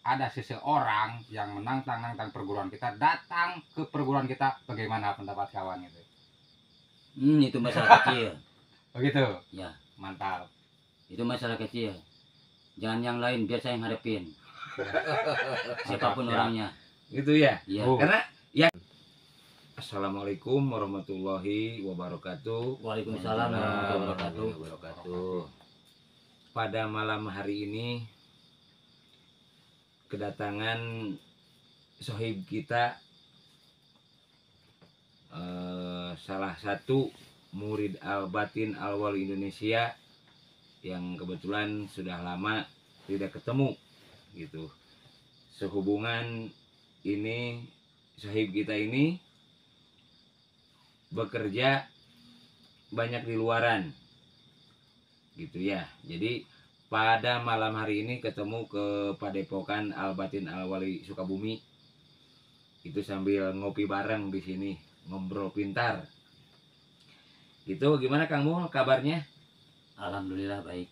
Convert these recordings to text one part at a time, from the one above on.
ada seseorang yang menantang perguruan kita datang ke perguruan kita, bagaimana pendapat kawan itu? Itu masalah kecil. Begitu. Ya, Mantap. itu masalah kecil. Jangan yang lain, biar saya yang hadapin. Siapapun orangnya. Gitu ya. Iya. Karena ya. Assalamualaikum warahmatullahi wabarakatuh. Waalaikumsalam warahmatullahi wabarakatuh. Pada malam hari ini kedatangan sohib kita, salah satu murid Al-Batin Al-Wali Indonesia yang kebetulan sudah lama tidak ketemu gitu. Sehubungan ini sohib kita ini bekerja banyak di luaran gitu ya. Jadi pada malam hari ini ketemu ke Padepokan Al-Batin Al-Wali Sukabumi. Itu sambil ngopi bareng di sini, ngobrol pintar. Gitu, gimana Kang Mul kabarnya? Alhamdulillah baik.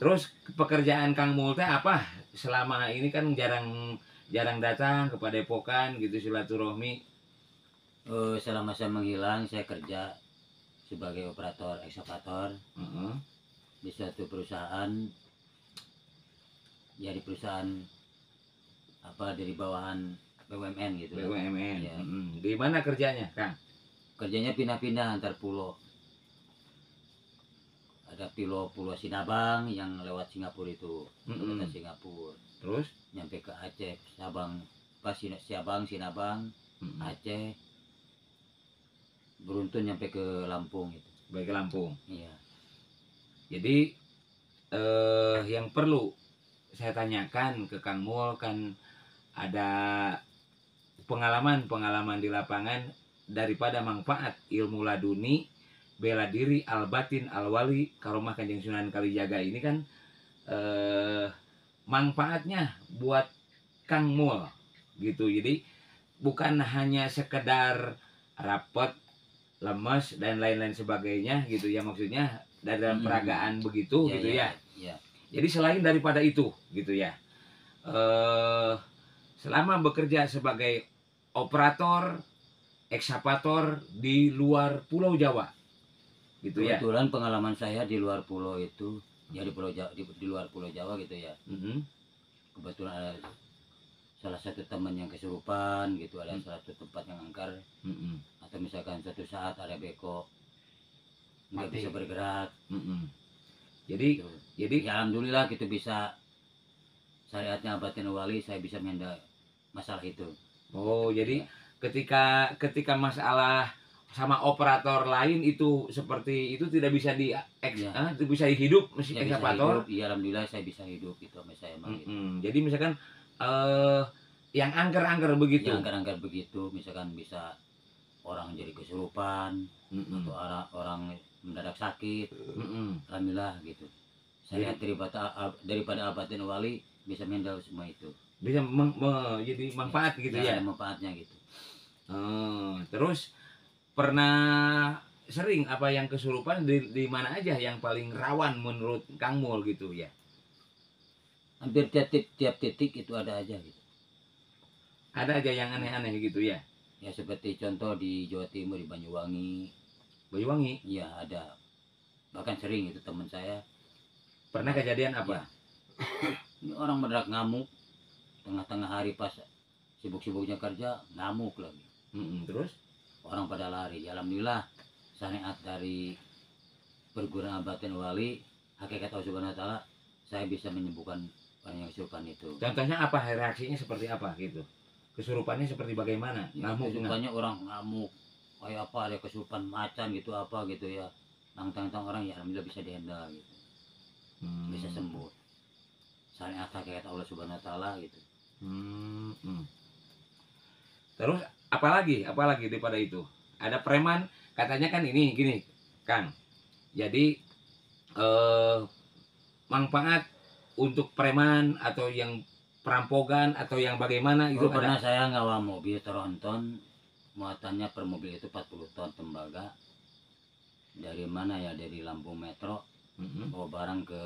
Terus pekerjaan Kang Mul teh apa? Selama ini kan jarang datang ke Padepokan gitu, silaturahmi. Selama saya menghilang, saya kerja sebagai operator ekskavator di suatu perusahaan, ya di perusahaan apa, dari bawahan BUMN gitu. BUMN. Ya. Di mana kerjanya, Kang? Kerjanya pindah-pindah antar pulau. Ada pulau Sinabang yang lewat Singapura itu, kota Singapura. Terus nyampe ke Aceh, Sabang, pas Sinabang, Aceh. Beruntun nyampe ke Lampung itu. Baik, ke Lampung. Iya. Jadi yang perlu saya tanyakan ke Kang Mul, kan ada pengalaman di lapangan daripada manfaat ilmu laduni bela diri Al-Batin Al-Wali Karomah Kanjeng Sunan Kalijaga ini kan manfaatnya buat Kang Mul gitu. Jadi bukan hanya sekedar rapet, lemes dan lain-lain sebagainya gitu ya, maksudnya dari dalam peragaan begitu gitu ya. Jadi selain daripada itu gitu ya, selama bekerja sebagai operator ekskavator di luar Pulau Jawa gitu ya. Kebetulan pengalaman saya di luar pulau itu, ya di Pulau Jawa, di luar Pulau Jawa gitu ya. Kebetulan ada salah satu teman yang kesurupan gitu, ada salah satu tempat yang angker, atau misalkan suatu saat ada beko nggak bisa bergerak. Jadi ya alhamdulillah gitu, bisa syariatnya Al-Batin Al-Wali, saya bisa menghindar masalah itu. Jadi ketika masalah sama operator lain itu seperti itu tidak bisa bisa hidup mesin ekskavator. Iya alhamdulillah saya bisa hidup gitu sama saya gitu. Jadi misalkan yang angker-angker begitu. Yang angker-angker begitu, misalkan bisa orang jadi kesurupan atau orang mendadak sakit. Alhamdulillah gitu. Saya daripada Al-Batin Al-Wali bisa mendal semua itu. Bisa jadi manfaat gitu ya. Ada manfaatnya gitu. Terus pernah sering apa yang kesurupan di mana aja yang paling rawan menurut Kang Mul gitu ya? Hampir tiap titik itu ada aja gitu. Ada aja yang aneh-aneh gitu ya? Ya seperti contoh di Jawa Timur, di Banyuwangi. Banyuwangi? Iya ada. Bahkan sering itu teman saya. Pernah kejadian apa? Ya. Ini orang mendadak ngamuk tengah-tengah hari pas sibuk-sibuknya kerja, ngamuk lagi. Terus orang pada lari. Ya, alhamdulillah syariat dari perguruan Al-Batin Al-Wali, hakikat Allah Subhanahu wa Ta'ala, saya bisa menyembuhkan orang yang kesurupan itu. Contohnya apa, reaksinya seperti apa gitu? Kesurupannya seperti bagaimana? Ngamuk? Kesurupannya orang ngamuk, kayak apa, ada kesurupan macan gitu apa gitu ya. Tang-tang orang ya alhamdulillah bisa dihandle gitu. Bisa sembuh. Syariat hakikat Allah Subhanahu wa Ta'ala gitu. Terus apalagi daripada itu? Ada preman, katanya kan ini gini Kang. Jadi manfaat untuk preman atau yang perampokan atau yang bagaimana itu pernah saya ngawa mobil tronton, muatannya per mobil itu 40 ton tembaga. Dari mana ya, dari Lampung Metro, bawa barang ke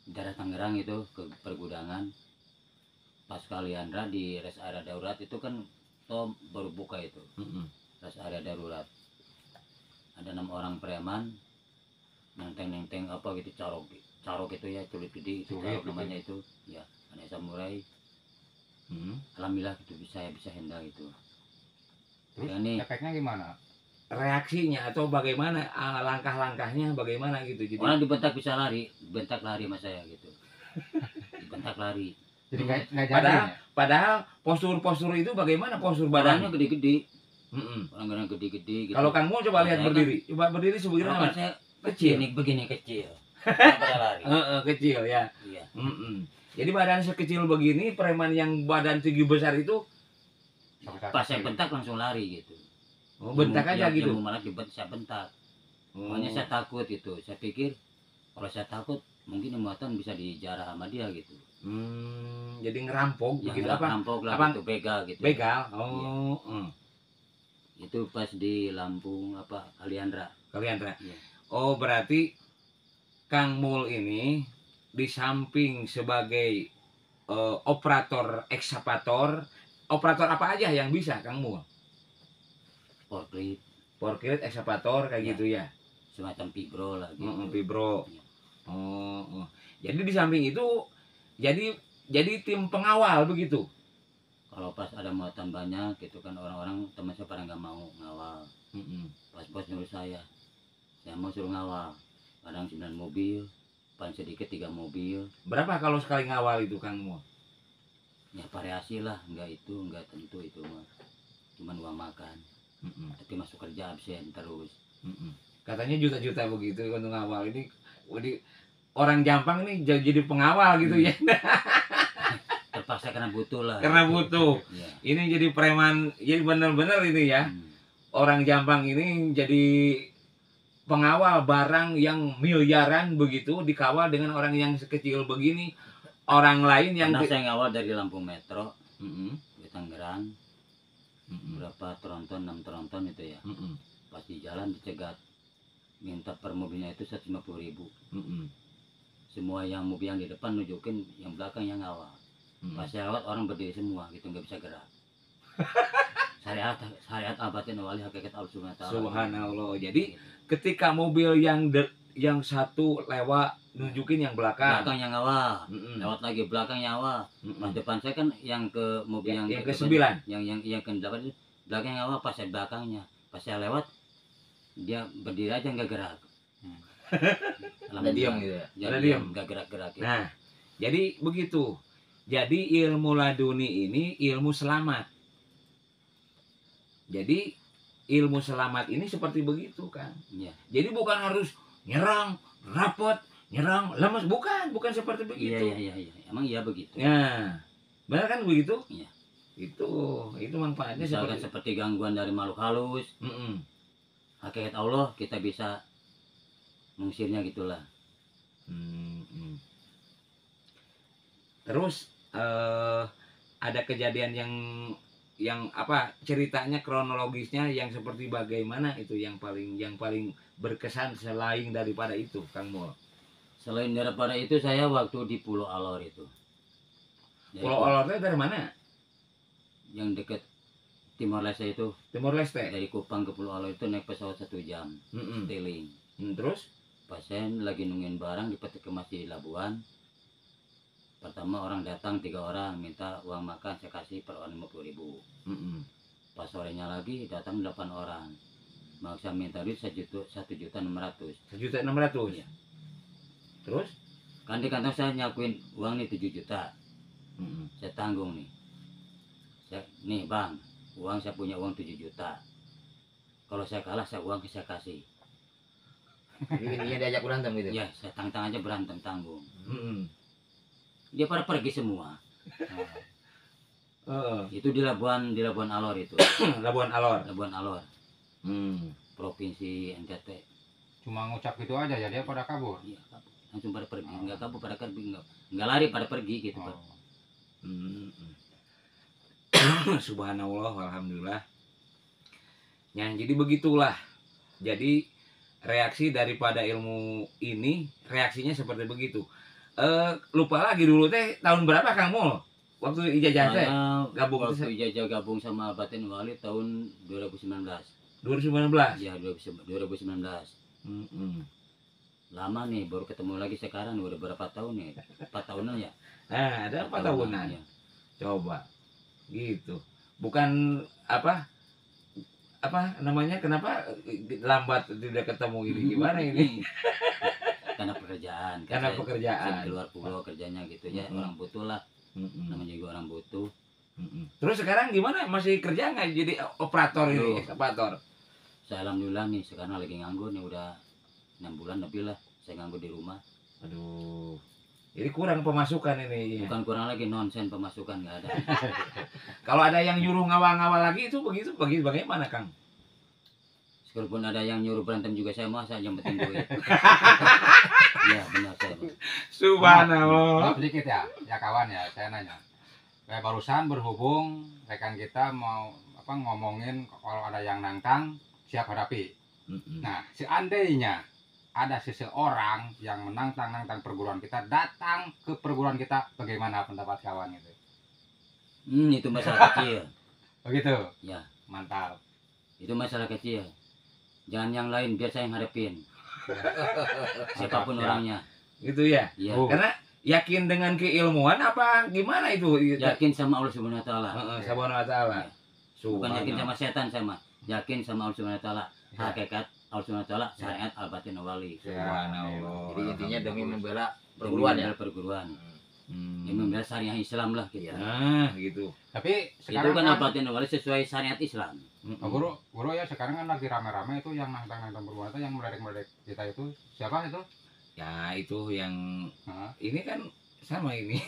daerah Tangerang itu ke pergudangan. Pas Kaliandra di rest area darurat itu kan toh baru buka itu rest area darurat. Ada 6 orang preman nenteng apa gitu, carok itu ya, culit gede itu Culit carok gitu. namanya itu ya, anak samurai. Alhamdulillah gitu bisa handle itu. Terus Ya, nih. efeknya gimana? Reaksinya atau bagaimana, langkah-langkahnya bagaimana gitu. Jadi Orang dibentak bisa lari, bentak lari sama saya gitu. Dibentak lari. Jadi nggak jadi Padahal ya? padahal postur itu bagaimana postur Badannya badannya? gede-gede, Mm-mm. orang gede-gede gitu. Kalau Kang Mul coba Kalau lihat saya berdiri, coba berdiri Kalau sebagaimana? kan saya Kecil. begini kecil. Pada lari. Kecil ya. Iya. Jadi badan sekecil begini, preman yang badan tinggi besar itu Pas saya bentak langsung lari gitu. bentak aja gitu. Yang malah dibentak saya bentak. Pokoknya saya takut itu. Saya pikir kalau saya takut mungkin muatan bisa dijarah sama dia gitu. Jadi ngerampok Yang begitu apa? rampok lah Apa? gitu, begal gitu. Begal. Itu pas di Lampung apa Kaliandra. Kalian Iya. Oh, berarti Kang Mul ini di samping sebagai operator ekskavator, operator apa aja yang bisa Kang Mul? Forklift Forklift, ekskavator kayak Ya. gitu ya. semacam pibro lah gitu. Vibro. Iya. Jadi di samping itu jadi tim pengawal begitu. Kalau pas ada muatan banyak gitu kan, orang-orang teman saya pada nggak mau ngawal. Pas bos nyuruh saya mau suruh ngawal. Kadang 9 mobil, paling sedikit 3 mobil. Berapa kalau sekali ngawal itu Kang Mul? Ya variasi lah, nggak tentu itu mah. Cuman uang makan. Tapi masuk kerja absen terus. Katanya juta-juta begitu untuk ngawal ini. Orang Jampang nih jadi pengawal gitu ya. Terpaksa karena butuh lah. Karena butuh. Ya. Ini jadi preman, jadi benar-benar ini ya. Orang Jampang ini jadi pengawal barang yang miliaran begitu, dikawal dengan orang yang sekecil begini. Orang lain yang Karena saya ngawal dari Lampung Metro Mm-mm. ke Tangerang, berapa tronton, 6 tronton itu ya. Pas di jalan dicegat, minta per mobilnya itu 150.000. Semua yang mobil yang di depan nunjukin, yang belakang yang ngawal. Pas saya lewat orang berdiri semua gitu, nggak bisa gerak. Syariat abatin wali hakikat al-sunnah. Subhanallah. Jadi ketika mobil yang satu lewat nunjukin yang belakang. belakang yang ngawal, lewat lagi belakang yang ngawal. Pas depan saya kan yang ke mobil Yang yang ke-9. yang ke-8 itu belakang yang ngawal, pas saya belakangnya. Pas saya lewat dia berdiri aja nggak gerak. Ada diam gitu ya. Ya, Ada diam diam. nggak gerak-gerak ya. Nah, jadi begitu. Jadi ilmu laduni ini ilmu selamat. Jadi ilmu selamat ini seperti begitu kan. Iya. Jadi bukan harus nyerang, rapot, nyerang, lemes, bukan seperti Iya, begitu. iya. Emang iya begitu. Nah, benar kan begitu? Iya. Itu manfaatnya Misalkan seperti seperti gangguan dari makhluk halus, hakikat Allah kita bisa mengusirnya gitulah. Terus ada kejadian yang apa ceritanya kronologisnya yang seperti bagaimana itu yang paling berkesan selain daripada itu Kang Mul. Selain daripada itu saya waktu di Pulau Alor itu. Jadi, Pulau Alornya dari mana? yang dekat Timor Leste itu, Timor Leste. dari Kupang ke Pulau Alor itu naik pesawat 1 jam, Teling. Terus Pasien lagi nungguin barang di peti kemas di Labuan. Pertama orang datang 3 orang minta uang makan, saya kasih per orang 50.000. Pas sorenya lagi datang 8 orang, maksa minta duit 1.600.000. 1.600.000. Iya. Terus Kan di kantong saya nyakuin uang nih 7 juta, saya tanggung nih. Nih bang, uang saya punya uang 7 juta. Kalau saya kalah uang saya kasih. Ini diajak berantem gitu. Ya saya tantang aja berantem tanggung. Dia pada pergi semua. Itu di Labuan Alor itu. Labuan Alor. Labuan Alor, Provinsi NTT. Cuma ngucap gitu aja ya, dia pada kabur. Iya, kabur. Langsung pada pergi, nggak kabur, pada pergi, nggak lari, pada pergi gitu. Pak. Subhanallah, alhamdulillah. Ya, jadi begitulah. Jadi reaksi daripada ilmu ini reaksinya seperti begitu. lupa lagi dulu teh tahun berapa Kang Mul? Waktu ijazah teh Saya gabung waktu teh ijazah gabung sama Albatin Wali tahun 2019. 2019. Ya 2019. Mm-mm. Lama nih, baru ketemu lagi sekarang udah berapa tahun nih? 4 tahunan ya? Nah, ada 4 tahunan. Ya. Coba. Gitu. Bukan apa namanya, kenapa lambat tidak ketemu ini, gimana ini? Karena pekerjaan. Karena saya pekerjaan. di luar pulau kerjanya gitu ya. Mm-mm. Orang butuh lah. Mm-mm. Namanya juga orang butuh. Mm-mm. Terus sekarang gimana? Masih kerja nggak jadi operator ini, Aduh. ekskavator? Saya alhamdulillah nih sekarang lagi nganggur nih udah 6 bulan lebih lah. Saya nganggur di rumah. Aduh. Jadi kurang pemasukan ini. Bukan kurang lagi, nonsen pemasukan nggak ada. Kalau ada yang nyuruh ngawal-ngawal lagi itu begitu bagaimana, Kang? Sekalipun ada yang nyuruh berantem juga saya mau, saya yang penting duit. Iya benar saya. Bang. Subhanallah. Maaf sedikit ya kawan ya, saya nanya. Kayak barusan berhubung rekan kita mau ngomongin kalau ada yang nantang siap hadapi. Mm-mm. Nah, seandainya ada seseorang yang menantang perguruan kita datang ke perguruan kita, bagaimana pendapat kawan itu? Itu masalah kecil. Begitu. Ya, Mantap. itu masalah kecil. Jangan yang lain, biar saya yang hadapin. Siapapun Mantap, ya. orangnya. Gitu ya. Iya. Oh. Karena yakin dengan keilmuan apa gimana itu? Yakin sama Allah Subhanahu wa taala. Subhanahu wa taala. Iya. Bukan yakin sama setan sama. Yakin sama Allah Subhanahu wa taala. Ya. Hakikat Allah Subhanahu wa taala, syariat Al-Batin Wali. Subhanallah. Jadi intinya demi membela Perguruan perguruan ya. Perguruan. Hmm. Yang membela syariah Islam lah gitu. Nah, gitu. Tapi Itu sekarang kan kan, Al-Batin Wali sesuai syariat Islam. oh, guru ya sekarang kan lagi rame-rame itu yang nantang perguruan itu yang meledek kita itu siapa itu? Ya, itu yang Hah? ini kan sama ini.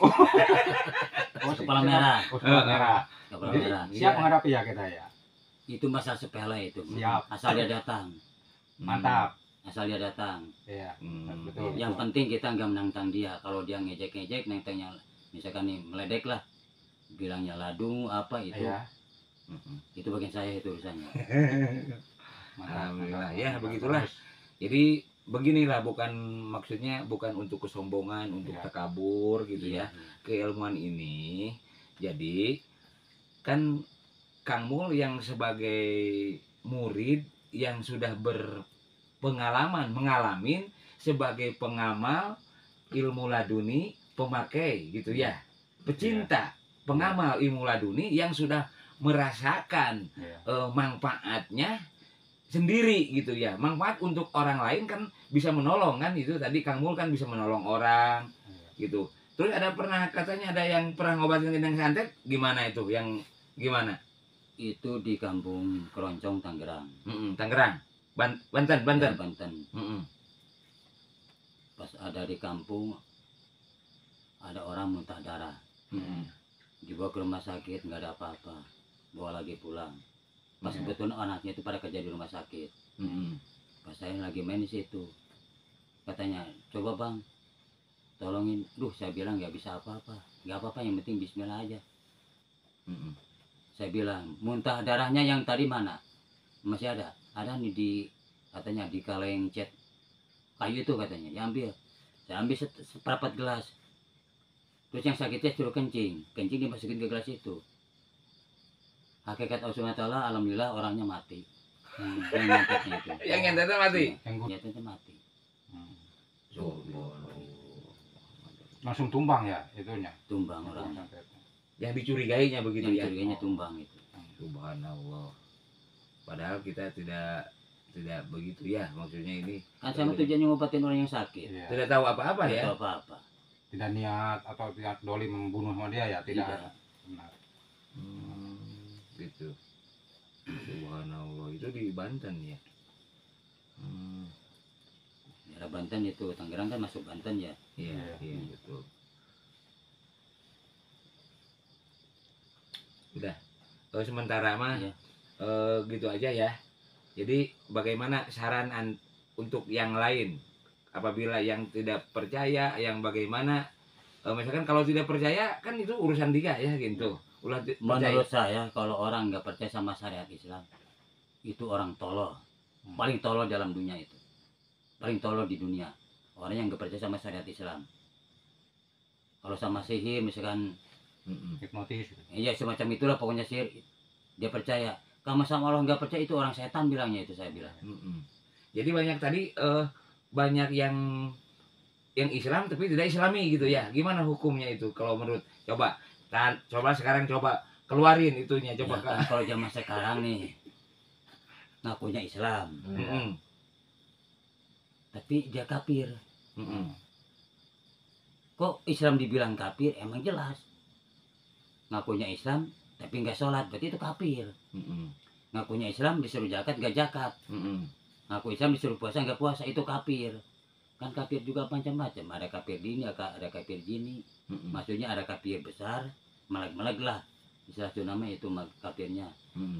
Oh, Kepala merah. Oh, kepala merah. Kepala Jadi merah. siap Iya. menghadapi ya kita ya. Itu masalah sepele itu. Siap. Asal dia datang. Mantap. Asal dia datang. Iya. Hmm. Betul. Yang penting kita nggak menantang dia. Kalau dia ngejek-ngejek, nentangnya misalkan nih meledek lah, bilangnya ladu apa itu, Iya. itu bagian saya itu urusannya. Mantap, Alhamdulillah. mantap, Ya, mantap. begitulah. Bagus. Jadi beginilah, bukan maksudnya bukan untuk kesombongan, untuk Iya. takabur gitu ya. Keilmuan ini. Jadi kan Kang Mul yang sebagai murid yang sudah berpengalaman mengalamin sebagai pengamal ilmu laduni, pemakai gitu ya. Pecinta, pengamal ilmu laduni yang sudah merasakan Iya. manfaatnya sendiri gitu ya. Manfaat untuk orang lain kan bisa menolong kan, itu tadi Kang Mul kan bisa menolong orang Iya. gitu. Terus ada pernah katanya ada yang pernah ngobatin yang santet, gimana itu? Yang gimana? Itu di kampung Keroncong, Tangerang. Tangerang, Banten. Ya, Banten. Mm-mm. Pas ada di kampung, ada orang muntah darah. Mm-mm. Dibawa ke rumah sakit, nggak ada apa-apa. Bawa lagi pulang. Pas Mm. kebetulan anaknya itu pada kerja di rumah sakit. Mm-mm. Pas saya lagi main di situ, katanya, coba bang, tolongin. Duh, saya bilang nggak bisa apa-apa. Nggak apa-apa, yang penting bismillah aja. Mm-mm. Saya bilang, muntah darahnya yang tadi mana? Masih ada. Ada nih di, katanya di kaleng cat kayu itu katanya. Ya ambil. Saya ambil seperempat gelas. Terus yang sakitnya suruh kencing. Kencing dimasukin ke gelas itu. Hakikat Allah Subhanahu wa taala, alhamdulillah orangnya mati. Yang nyantetnya itu. Yang nyantetnya mati? Yang gua- Nyantetnya mati. langsung tumbang ya itunya. Tumbang orangnya. Yang dicurigainya begitu Yang ya. curiganya tumbang itu. Subhanallah. Padahal kita tidak begitu ya, maksudnya ini Kan sama tujuannya ngobatin orang yang sakit. Iya. tidak tahu apa-apa Nggak ya. tahu apa-apa. Tidak niat atau tidak doli membunuh sama dia ya, tidak. Tidak. Benar. Gitu. Subhanallah, itu di Banten ya. Daerah Banten itu, Tangerang kan masuk Banten ya. Iya, Iya. iya betul. Udah. Sementara mah Iya. gitu aja ya. Jadi bagaimana saran untuk yang lain apabila yang tidak percaya, yang bagaimana misalkan kalau tidak percaya kan itu urusan dia ya gitu. Ulah percaya. Menurut saya kalau orang nggak percaya sama syariat Islam, itu orang tolol. Paling tolol dalam dunia itu. Paling tolol di dunia. Orang yang nggak percaya sama syariat Islam. Kalau sama sihir misalkan, Hipnotis gitu. ya semacam itulah pokoknya sihir, dia percaya. Kamu sama Allah nggak percaya itu orang setan bilangnya, itu saya bilang. Jadi banyak tadi banyak yang Islam tapi tidak Islami gitu ya. Gimana hukumnya itu kalau menurut coba sekarang coba keluarin itunya Ya, coba kan kalau zaman sekarang nih ngakunya Islam, tapi dia kafir. Kok Islam dibilang kafir? Emang jelas. Ngakunya Islam tapi nggak sholat, berarti itu kafir. Ngakunya Islam disuruh zakat nggak zakat. Ngaku Islam disuruh puasa nggak puasa, itu kafir. Kan kafir juga macam-macam, ada kafir dini, ada kafir jini. Maksudnya ada kafir besar, meleg-meleg lah. Istilah itu namanya itu kafirnya.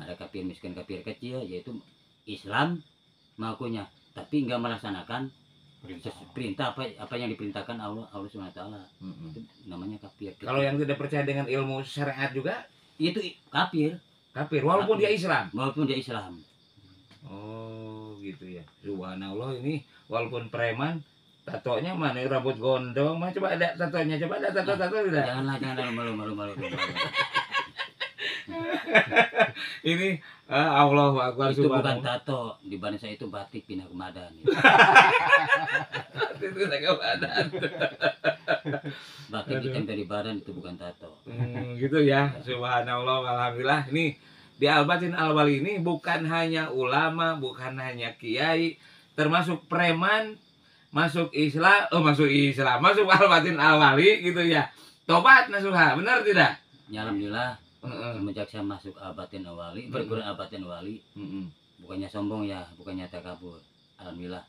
Ada kafir miskin, kafir kecil, yaitu Islam mengakunya, tapi nggak melaksanakan perintah apa yang diperintahkan Allah SWT. Itu namanya kafir. Kalau yang tidak percaya dengan ilmu syariat juga Itu kafir, walaupun dia Islam. walaupun dia Islam. Oh gitu ya. Subhanallah, ini walaupun preman tatonya mana rambut gondong mah, coba ada tatonya, coba ada tato tidak? Janganlah malu. Ini Allahu Akbar, Itu bukan subhanallah. tato, di badan saya itu batik pindah ke Madan. Itu saya badan. Batik ditempel di badan, itu bukan tato. Gitu ya. Subhanallah, alhamdulillah. Ini di Al-Batin Al-Wali ini bukan hanya ulama, bukan hanya kiai, termasuk preman masuk Islam, masuk Al-Batin Al-Wali gitu ya. Tobat nasuha, benar tidak? Ya, alhamdulillah, semenjak saya masuk Al-Batin Al-Wali, bergurau Al-Batin Al-Wali, bukannya sombong ya, bukannya takabur. Alhamdulillah,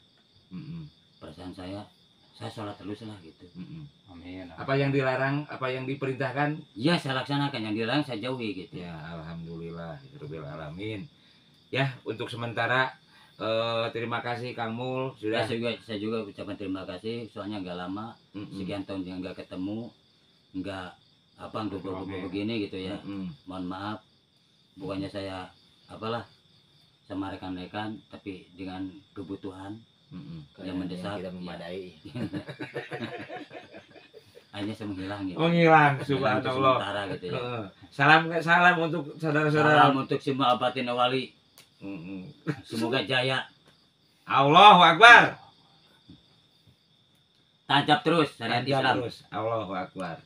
perasaan saya sholat terus lah gitu. Amin. Apa yang dilarang, apa yang diperintahkan, Ya saya laksanakan, yang dilarang saya jauhi gitu. ya alhamdulillah, rabbil alamin. Ya, untuk sementara terima kasih Kang Mul Ya, sudah. saya juga ucapkan terima kasih, soalnya nggak lama, sekian tahun yang nggak ketemu, nggak untuk begini gitu ya. Mohon maaf, bukannya saya sama rekan-rekan, tapi dengan kebutuhan yang mendesak, tidak ya. memadai. Akhirnya saya menghilang gitu. Menghilang, Untuk subhanallah. sementara gitu ya. Salam untuk saudara-saudara. Salam untuk semua Al-Batin Al-Wali, semoga jaya, Allahu Akbar. tancap terus syariat Lanjut Islam. terus. Allahu Akbar.